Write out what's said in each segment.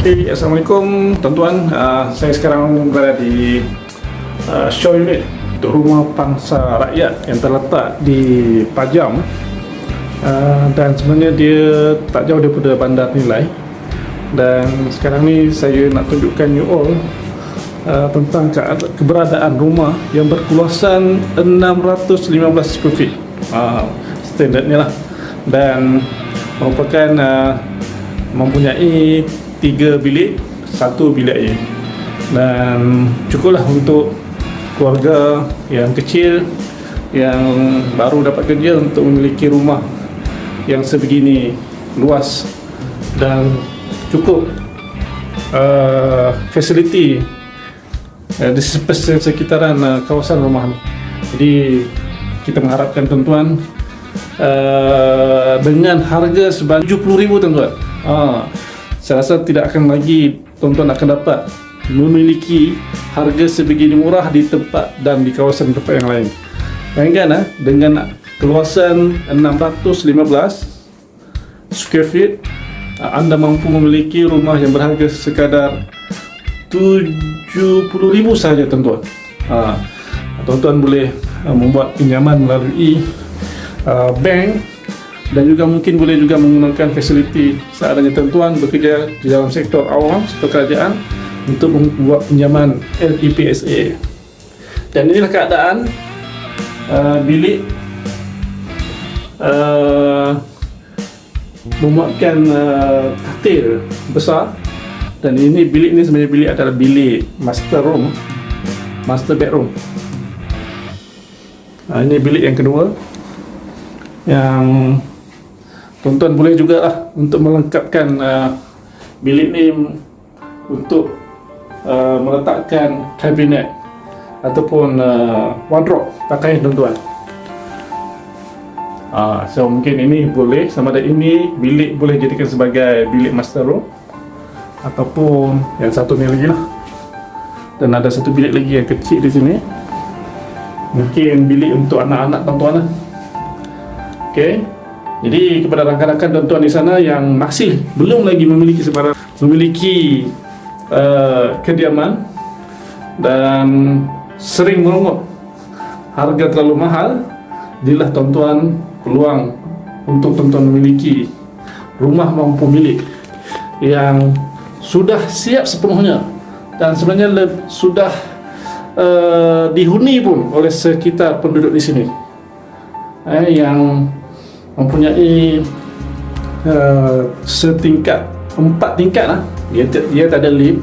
Okay, Assalamualaikum tuan-tuan. Saya sekarang berada di show unit untuk rumah pangsa rakyat yang terletak di Pajam, dan sebenarnya dia tak jauh daripada Bandar Nilai. Dan sekarang ni saya nak tunjukkan you all tentang keberadaan rumah yang berkeluasan 615 square feet, standardnya lah, dan merupakan mempunyai 3 bilik, 1 bilik air, dan cukuplah untuk keluarga yang kecil yang baru dapat kerja untuk memiliki rumah yang sebegini luas dan cukup fasiliti di sekitaran kawasan rumah. Jadi kita mengharapkan tuan-tuan dengan harga sebanyak 70,000 tuan-tuan, saya rasa tidak akan lagi tuan-tuan akan dapat memiliki harga sebegini murah di tempat dan di kawasan tempat yang lain. Bayangkan dengan keluasan 615 square feet, anda mampu memiliki rumah yang berharga sekadar 70,000 sahaja tuan-tuan. Tuan-tuan boleh membuat pinjaman melalui bank, dan juga mungkin boleh juga menggunakan fasiliti seadanya tuan-tuan bekerja di dalam sektor awam, sektor kerajaan, untuk membuat pinjaman LPPSA. Dan inilah keadaan bilik memuatkan katil besar. Dan ini bilik ni sebenarnya bilik adalah bilik master room, master bedroom. Ini bilik yang kedua, yang tuan-tuan boleh juga lah untuk melengkapkan bilik ni untuk meletakkan kabinet ataupun wardrobe pakaian tuan-tuan. So mungkin ini boleh, sama ada ini bilik boleh jadikan sebagai bilik master room, ataupun yang satu ni lagi lah. Dan ada satu bilik lagi yang kecil di sini, mungkin bilik untuk anak-anak tuan-tuan lah. Okay, jadi kepada rakan-rakan tuan-tuan di sana yang masih belum lagi memiliki kediaman dan sering merungut harga terlalu mahal, inilah tuan-tuan peluang untuk tuan-tuan memiliki rumah mampu milik yang sudah siap sepenuhnya, dan sebenarnya sudah dihuni pun oleh sekitar penduduk di sini, yang mempunyai setingkat 4 tingkat lah. Dia tak ada lift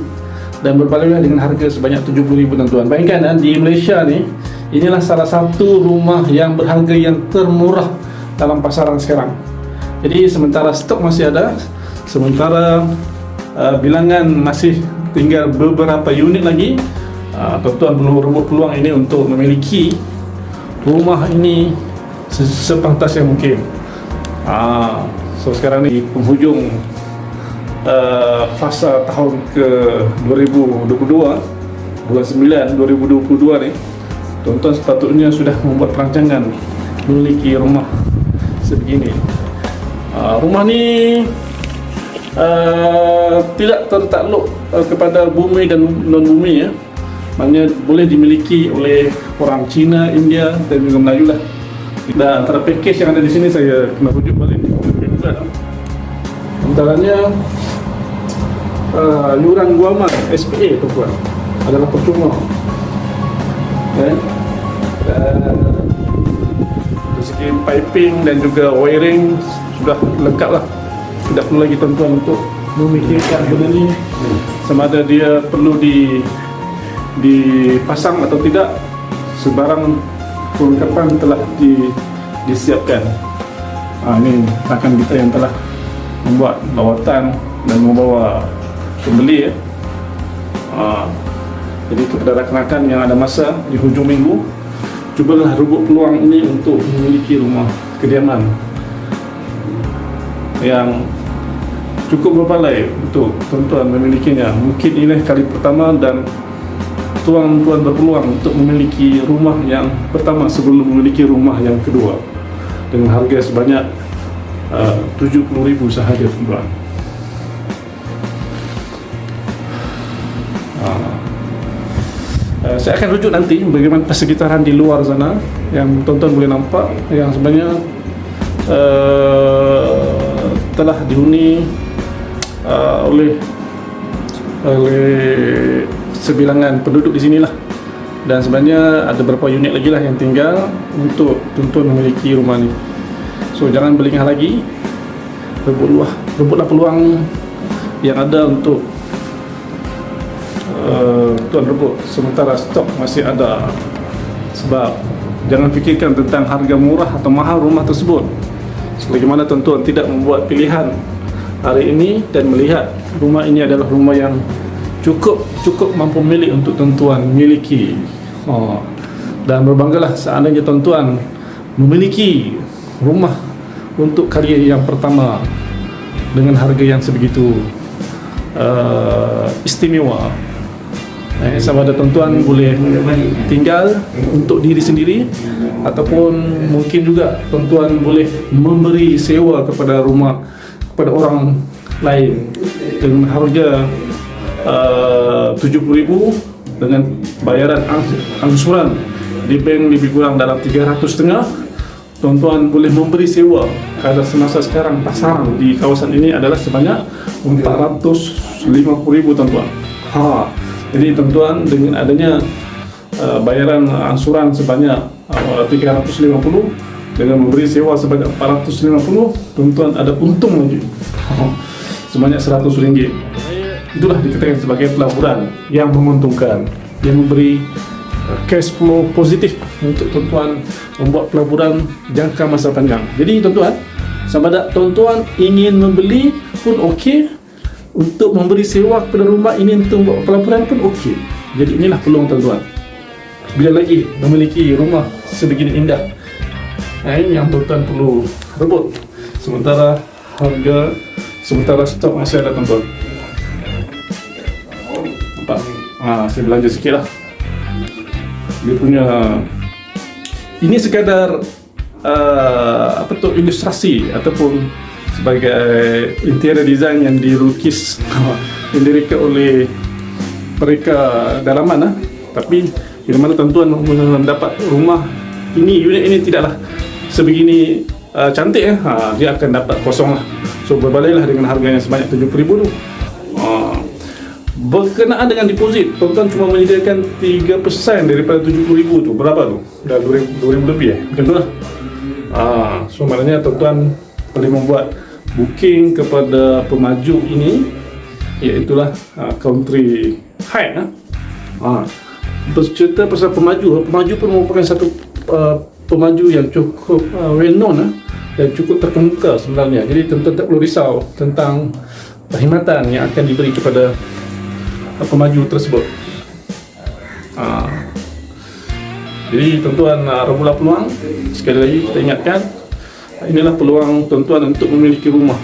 dan berbaloi dengan harga sebanyak 70,000 tuan-tuan. Bayangkan di Malaysia ni, inilah salah satu rumah yang berharga yang termurah dalam pasaran sekarang. Jadi sementara stok masih ada, sementara bilangan masih tinggal beberapa unit lagi, tuan-tuan perlu rebut peluang ini untuk memiliki rumah ini sepantas yang mungkin. So sekarang ni penghujung fasa tahun ke 2022, bulan 9 2022 ni, tuan-tuan sepatutnya sudah membuat perancangan memiliki rumah sebegini. Rumah ni tidak tertakluk kepada bumi dan non-bumi, ya. Maknanya boleh dimiliki oleh orang Cina, India dan juga Melayu lah. Dan antara package yang ada di sini saya kena rujuk balik. Antaranya yuran guaman SPA tuan-tuan adalah percuma. Dan dari segi piping dan juga wiring sudah lengkap lah. Tidak perlu lagi tuan-tuan untuk memikirkan benda ni sama ada dia perlu dipasang atau tidak. Sebarang perlengkapan telah disiapkan. Ini rakan kita yang telah membuat lawatan dan membawa pembeli, ya. Jadi kepada rakan-rakan yang ada masa di hujung minggu, cubalah rebut peluang ini untuk memiliki rumah kediaman yang cukup berbaloi untuk tuan-tuan memilikinya. Mungkin ini kali pertama dan tuan-tuan berpeluang untuk memiliki rumah yang pertama sebelum memiliki rumah yang kedua dengan harga sebanyak 70,000 sahaja tuan-tuan. Saya akan rujuk nanti bagaimana persekitaran di luar sana yang tonton boleh nampak, yang sebenarnya telah dihuni oleh sebilangan penduduk di sinilah. Dan sebenarnya ada beberapa unit lagi lah yang tinggal untuk tuan-tuan memiliki rumah ni. So jangan berlengah lagi, rebutlah peluang yang ada untuk tuan rebut sementara stok masih ada. Sebab jangan fikirkan tentang harga murah atau mahal rumah tersebut, selagi mana tuan-tuan tidak membuat pilihan hari ini dan melihat rumah ini adalah rumah yang cukup mampu milik untuk tuan-tuan miliki. Dan berbanggalah seandainya tuan-tuan memiliki rumah untuk kali yang pertama dengan harga yang sebegitu istimewa. Sama ada tuan-tuan boleh tinggal untuk diri sendiri, ataupun mungkin juga tuan-tuan boleh memberi sewa kepada rumah kepada orang lain dengan harga 70,000 dengan bayaran angsuran di bank lebih kurang dalam 300,500. Tuan-tuan boleh memberi sewa. Kadar semasa sekarang pasaran di kawasan ini adalah sebanyak 450,000 tuan-tuan. Jadi tuan-tuan dengan adanya bayaran angsuran sebanyak 350 dengan memberi sewa sebanyak 450, tuan-tuan ada untung lagi sebanyak RM100. Itulah dikatakan sebagai pelaburan yang menguntungkan, yang memberi cash flow positif untuk tuan-tuan membuat pelaburan jangka masa panjang. Jadi tuan-tuan, sama ada tuan-tuan ingin membeli pun okey, untuk memberi sewa kepada rumah ini untuk membuat pelaburan pun okey. Jadi inilah peluang tuan-tuan. Bila lagi memiliki rumah sebegini indah, ini yang tuan-tuan perlu rebut sementara stok masih ada tuan-tuan. Nampak? Saya belanja sikit lah. Dia punya ini sekadar ilustrasi ataupun sebagai interior design yang dilukis yang direka oleh mereka dalaman. Tapi bila mana tuan-tuan mendapat rumah ini, unit ini tidaklah sebegini cantik, dia akan dapat kosong lah. So berbalailah dengan harganya sebanyak 70,000 tu. Berkenaan dengan deposit, tuan-tuan cuma menyediakan 3% daripada 70,000 tu. Berapa tu? Dah 2,000 lebih macam tu lah. So maknanya tuan-tuan boleh membuat booking kepada pemaju ini, iaitulah Country Heights. Bercerita pasal pemaju pun merupakan satu pemaju yang cukup well known dan cukup terkemuka sebenarnya. Jadi tuan-tuan tak perlu risau tentang perkhidmatan yang akan diberi kepada pemaju tersebut. Jadi tuan-tuan, rebutlah peluang. Sekali lagi kita ingatkan, inilah peluang tuan-tuan untuk memiliki rumah.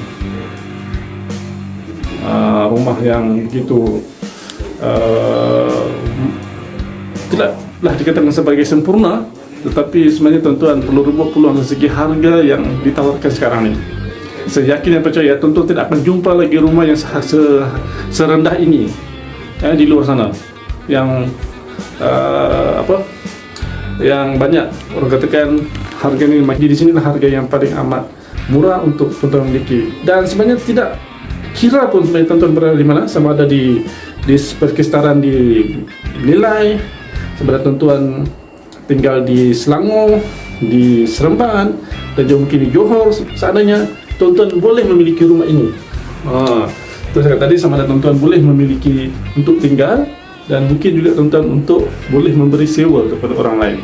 Rumah yang begitu tidaklah dikatakan sebagai sempurna, tetapi sebenarnya tuan-tuan perlu rebut peluang dari segi harga yang ditawarkan sekarang ni. Saya yakin dan percaya tuan-tuan tidak akan jumpa lagi rumah yang serendah ini di luar sana, yang yang banyak orang katakan harga ni di sini lah harga yang paling amat murah untuk tuan-tuan memiliki. Dan sebenarnya tidak kira pun sebenarnya tuan-tuan berada di mana, sama ada di persekitaran di Nilai, sama ada tuan-tuan tinggal di Selangor, di Seremban, dan juga mungkin di Johor. Seandainya tuan-tuan boleh memiliki rumah ini, terus saya tadi sama ada tuan-tuan boleh memiliki untuk tinggal, dan mungkin juga tuan-tuan untuk boleh memberi sewa kepada orang lain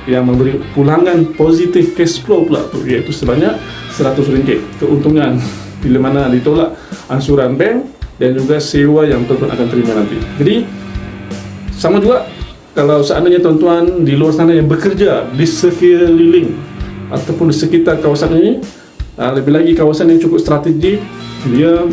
yang memberi pulangan positif cash flow pula tu, iaitu sebanyak RM100 keuntungan bila mana ditolak angsuran bank dan juga sewa yang tuan-tuan akan terima nanti. Jadi sama juga kalau seandainya tuan-tuan di luar sana yang bekerja di sekeliling ataupun di sekitar kawasan ini, lebih lagi kawasan yang cukup strategik, dia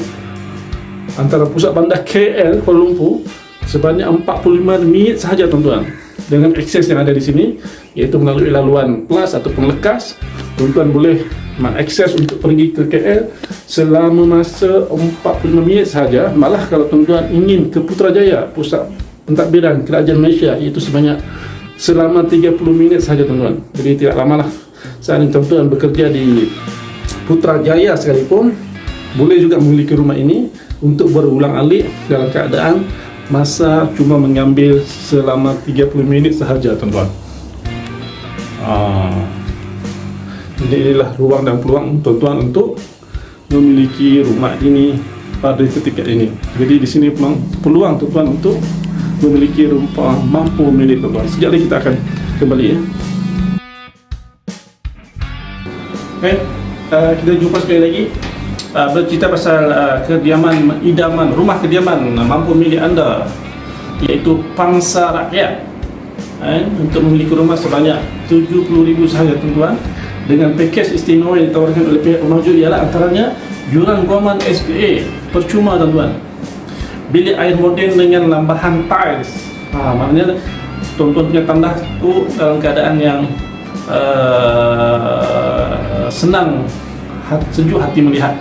antara pusat bandar KL Kuala Lumpur sebanyak 45 minit sahaja tuan-tuan, dengan akses yang ada di sini, iaitu melalui laluan plus ataupun lekas. Tuan-tuan boleh mengakses untuk pergi ke KL selama masa 45 minit sahaja. Malah kalau tuan-tuan ingin ke Putrajaya, pusat pentadbiran Kerajaan Malaysia, iaitu selama 30 minit sahaja tuan-tuan. Jadi tidak lama lah. Saat ini tuan-tuan bekerja di Putrajaya sekalipun, boleh juga memiliki rumah ini untuk berulang-alik dalam keadaan masa cuma mengambil selama 30 minit sahaja tuan-tuan. Jadi inilah ruang dan peluang tuan-tuan untuk memiliki rumah ini pada ketika ini. Jadi di sini peluang tuan-tuan untuk memiliki rumah mampu milik tuan-tuan. Sekejap lagi kita akan kembali ya. Okay, kita jumpa sekali lagi. Bercerita pasal kediaman idaman, rumah kediaman mampu milik anda, iaitu pangsa rakyat. Untuk memiliki rumah sebanyak 70,000 sahaja tuan-tuan, dengan pakej istimewa yang ditawarkan oleh pihak pemanjur ialah antaranya yuran guaman SPA percuma tuan-tuan, bilik air moden dengan lambahan tiles. Maknanya tuan-tuan punya tandas tu dalam keadaan yang senang, sejuk hati melihat.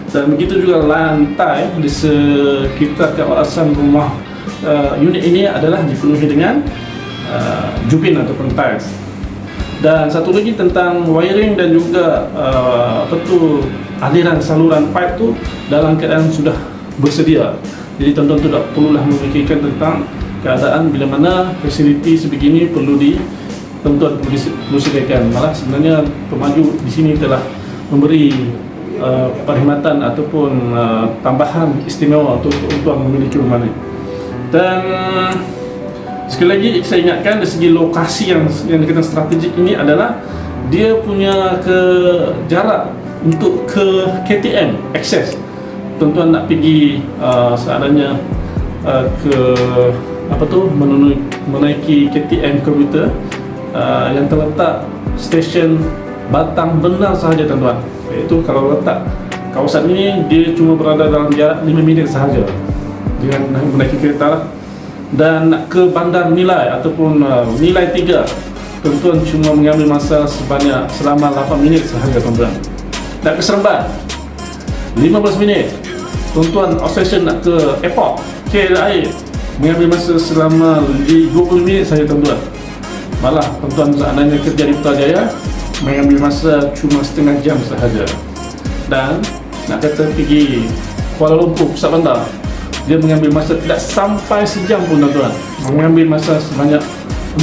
Dan begitu juga lantai di sekitar kawasan rumah unit ini adalah dipenuhi dengan jubin ataupun tiles. Dan satu lagi tentang wiring dan juga aliran saluran pipe tu dalam keadaan sudah bersedia. Jadi tuan-tuan tu tak perlulah memikirkan tentang keadaan bila mana fasiliti sebegini perlu tuan-tuan perlu sediakan. Malah sebenarnya pemaju di sini telah memberi perkhidmatan ataupun tambahan istimewa untuk tuan-tuan memiliki rumah ini. Dan sekali lagi saya ingatkan, dari segi lokasi yang dikatakan strategik ini adalah dia punya jarak untuk ke KTM akses. Tuan-tuan nak pergi seadanya menaiki KTM komputer yang terletak stesen Batang Benar sahaja tuan-tuan. Iaitu kalau letak kawasan ini, dia cuma berada dalam jarak 5 minit sahaja dengan menaiki kereta lah. Dan nak ke Bandar Nilai ataupun Nilai 3, tuan-tuan cuma mengambil masa selama 8 minit sahaja tuan-tuan. Nak ke Seremban 15 minit. Tuan-tuan outstation nak ke airport KLIA mengambil masa selama 20 minit sahaja tuan-tuan. Malah tuan-tuan seandainya kerja di Putrajaya mengambil masa cuma setengah jam sahaja. Dan nak kata pergi Kuala Lumpur pusat bandar, dia mengambil masa tidak sampai sejam pun tuan-tuan, mengambil masa sebanyak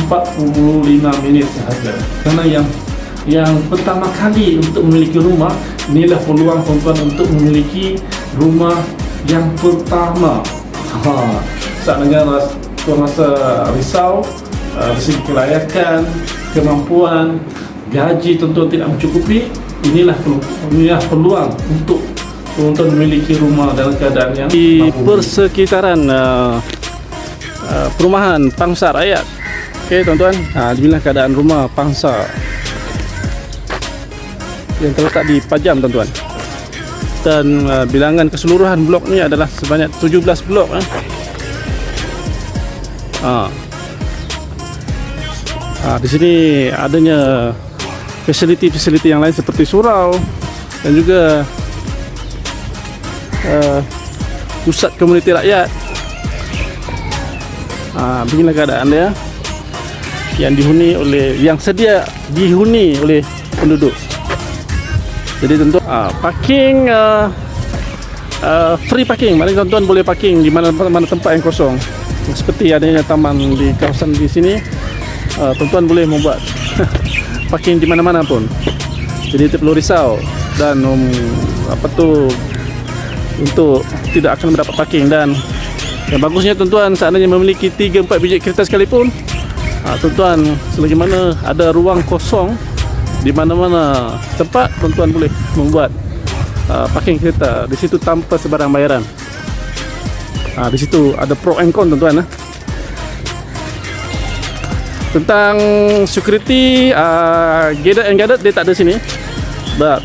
45 minit sahaja. Karena yang pertama kali untuk memiliki rumah, inilah peluang tuan-tuan untuk memiliki rumah yang pertama. Seandainya tuan rasa risau dari segi kelayakan, kemampuan, gaji tuan-tuan tidak mencukupi, inilah peluang untuk tuan-tuan memiliki rumah dalam keadaan yang di persekitaran perumahan Pangsa Rakyat. Okey tuan-tuan, inilah keadaan rumah Pangsa yang terletak di Pajam tuan-tuan. Dan bilangan keseluruhan blok ni adalah sebanyak 17 blok. Di sini adanya fasiliti-fasiliti yang lain seperti surau dan juga pusat komuniti rakyat. Beginilah keadaan dia yang sedia dihuni oleh penduduk. Jadi tentu parking free parking. Maknanya tuan-tuan boleh parking di mana-mana tempat yang kosong. Seperti adanya taman di kawasan di sini, tuan-tuan boleh membuat parking di mana-mana pun. Jadi tidak perlu risau dan untuk tidak akan mendapat parking. Dan yang bagusnya tuan-tuan, seandainya memiliki 3-4 biji kereta sekalipun, tuan-tuan selagi mana ada ruang kosong di mana-mana tempat, tuan-tuan boleh membuat parking kereta di situ tanpa sebarang bayaran. Di situ ada pro and con tuan-tuan. Tentang security, gated and guarded dia tak ada sini.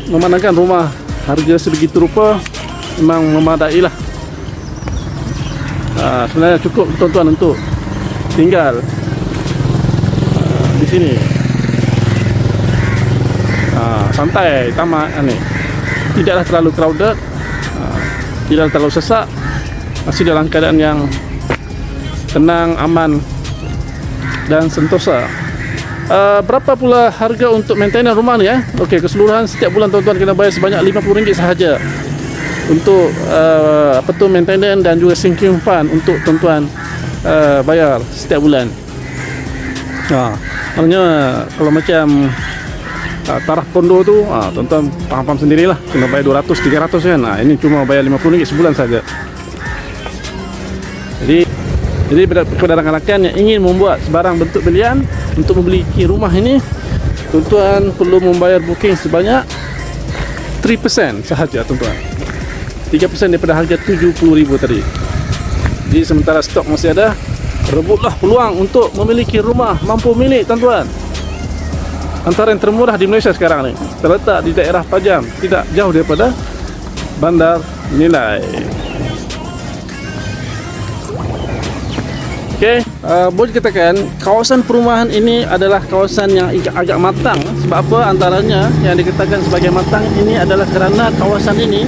Memandangkan rumah harga sebegitu rupa, memang memadai lah. Sebenarnya cukup tuan-tuan untuk tinggal di sini. Santai, tamat ni. Tidaklah terlalu crowded, tidaklah terlalu sesak. Masih dalam keadaan yang tenang, aman dan sentosa. Berapa pula harga untuk maintenance rumah ni ya? Okey, keseluruhan setiap bulan tuan-tuan kena bayar sebanyak RM50 sahaja untuk maintenance dan juga sinking fund untuk tuan-tuan bayar setiap bulan. Maknanya kalau macam taraf kondo tu, tuan-tuan faham-faham sendirilah, kena bayar 200-300 kan. Ini cuma bayar RM50 sebulan saja. Jadi kepada rakan-rakan yang ingin membuat sebarang bentuk belian untuk memiliki rumah ini, tuan-tuan perlu membayar booking sebanyak 3% sahaja tuan-tuan. 3% daripada harga RM70,000 tadi. Jadi sementara stok masih ada, rebutlah peluang untuk memiliki rumah mampu milik tuan-tuan. Antara yang termurah di Malaysia sekarang ni, terletak di daerah Pajam, tidak jauh daripada Bandar Nilai. Okey, boleh dikatakan kawasan perumahan ini adalah kawasan yang agak matang. Sebab apa? Antaranya yang dikatakan sebagai matang ini adalah kerana kawasan ini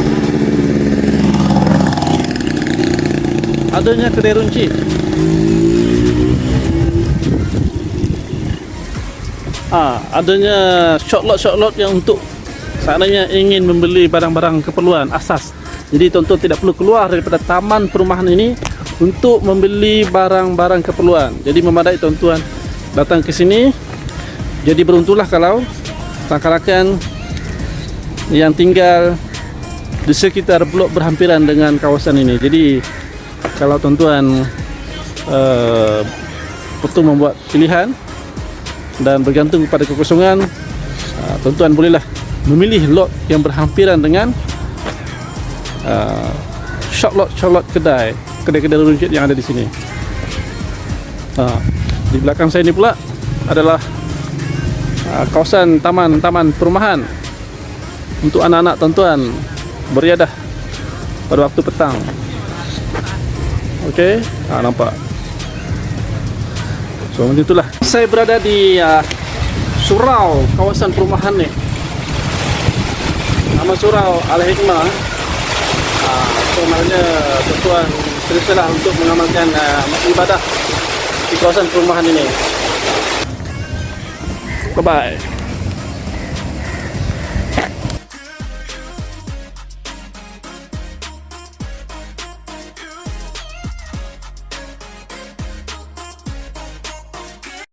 adanya kedai runcit. Adanya short lot yang untuk seandainya ingin membeli barang-barang keperluan asas. Jadi tuan-tuan tidak perlu keluar daripada taman perumahan ini untuk membeli barang-barang keperluan. Jadi memadai tuan-tuan datang ke sini. Jadi beruntunglah kalau rakan-rakan yang tinggal di sekitar blok berhampiran dengan kawasan ini. Jadi kalau tuan-tuan perlu membuat pilihan dan bergantung kepada kekosongan, tuan-tuan bolehlah memilih lot yang berhampiran dengan short lot kedai-kedai runcit yang ada di sini. Di belakang saya ini pula adalah kawasan taman perumahan untuk anak-anak tuan-tuan beriadah pada waktu petang. Okey, nampak. So macam itulah. Saya berada di surau kawasan perumahan ni. Nama surau Al-Hikmah. So maknanya tuan-tuan silalah untuk mengamalkan ibadah di kawasan perumahan ini. Bye bye.